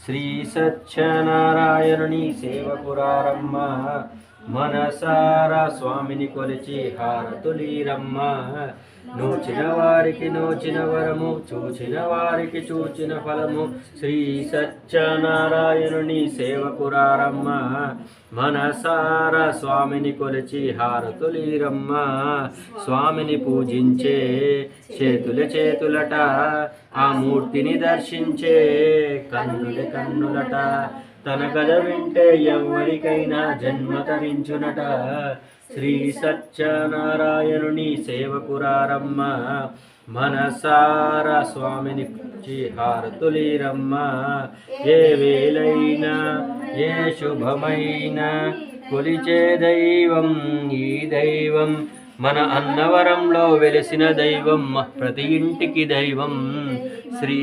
శ్రీ సత్యనారాయణుని సేవకురారమ్మ మనసారా స్వామిని కొలిచి హారతులీరమ్మ నోచిన వారికి నోచిన వరము చూచిన వారికి చూచిన ఫలము శ్రీ సత్యనారాయణుని సేవకురారమ్మ మనసారా స్వామిని కొలిచి హారతులీరమ్మ స్వామిని పూజించే చేతులట ఆ మూర్తిని దర్శించే కన్నులట తన కథ వింటే ఎవరికైనా జన్మ తరించునట శ్రీ సత్యనారాయణుని సేవకురారమ్మ మనసారా స్వామిని హారతులీరమ్మ ఏ వేలైనా ఏ శుభమైన కొలిచే దైవం ఈ దైవం మన అన్నవరంలో వెలిసిన దైవం ప్రతి ఇంటికి దైవం శ్రీ